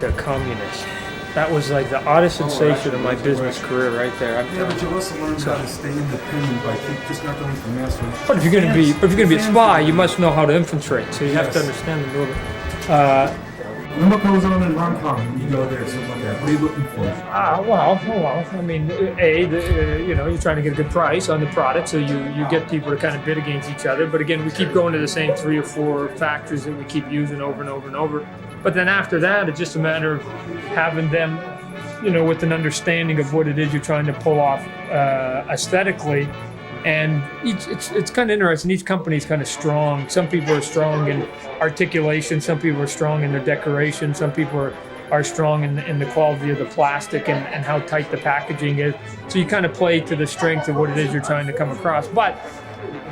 a communist. That was like the oddest sensation of my business career right there. Yeah, but you also learned how to stay independent by just not going for master. But if you're going to be a spy, you must know how to infiltrate. So you have to understand the movement. And what goes on in Hong Kong? You go there, something like that. What are you looking for? Well. I mean, you're trying to get a good price on the product, so you get people to kind of bid against each other. But again, we keep going to the same 3 or 4 factories that we keep using over and over and over. But then after that, it's just a matter of having them, with an understanding of what it is you're trying to pull off aesthetically. And it's kind of interesting. Each company is kind of strong. Some people are strong in articulation. Some people are strong in their decoration. Some people are strong in the quality of the plastic and how tight the packaging is. So you kind of play to the strength of what it is you're trying to come across. But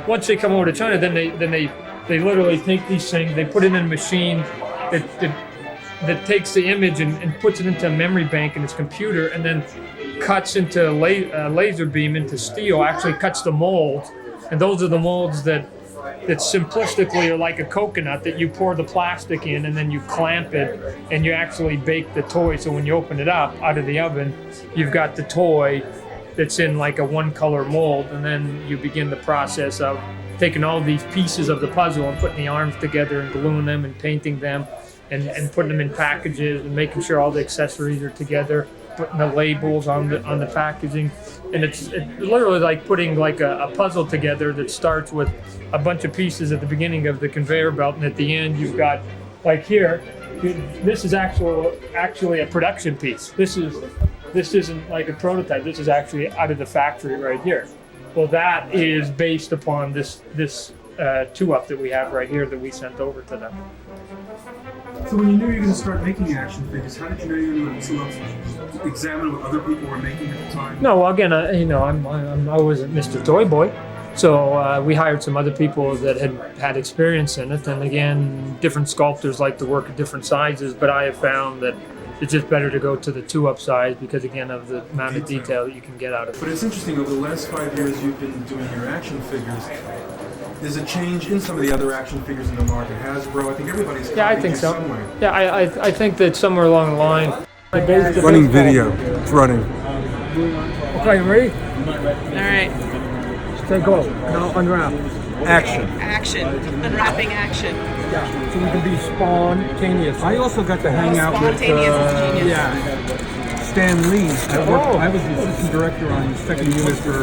once they come over to China, then they literally take these things, they put it in a machine that takes the image and puts it into a memory bank in its computer, and then cuts into laser beam into steel, actually cuts the mold. And those are the molds that simplistically are like a coconut that you pour the plastic in and then you clamp it and you actually bake the toy. So when you open it up out of the oven, you've got the toy that's in like a 1-color mold, and then you begin the process of taking all these pieces of the puzzle and putting the arms together and gluing them and painting them and putting them in packages and making sure all the accessories are together, putting the labels on the packaging. And it's literally like putting like a puzzle together that starts with a bunch of pieces at the beginning of the conveyor belt, and at the end you've got, like here, this is actually a production piece. This isn't like a prototype. This is actually out of the factory right here. Well, that is based upon this 2-up that we have right here that we sent over to them. So when you knew you were going to start making action figures, how did you know you were going to examine what other people were making at the time? No, well, again, I wasn't Mr. Toy Boy, so we hired some other people that had experience in it. And again, different sculptors like to work at different sizes, but I have found that it's just better to go to the 2-up size because, again, of the amount of detail that you can get out of it. But it's interesting, over the last 5 years you've been doing your action figures. There's a change in some of the other action figures in the market. Hasbro, I think everybody's I think so. Somewhere. Yeah, I think that somewhere along the line. Running video. It's running. Okay, you ready? All right. Take go. Now unwrap. Action. Action. Unwrapping action. Yeah, so we can be spontaneous. I also got to hang out with Spontaneous is genius. Stan Lee. I was the assistant director on the second unit for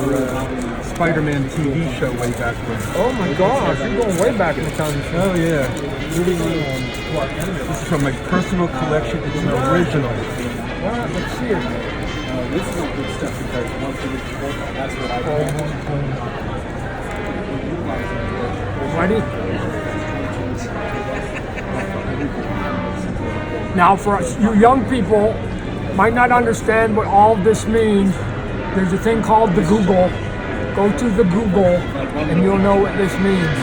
Spider-Man TV show way back when. Oh my gosh, you're going way back in the time. Oh yeah. This is from my personal collection. It's an original. Well, let's see it. This is good stuff because once you get to work, that's what I do. Ready? Now, for us, you young people might not understand what all this means. There's a thing called the Google. Go to the Google and you'll know what this means.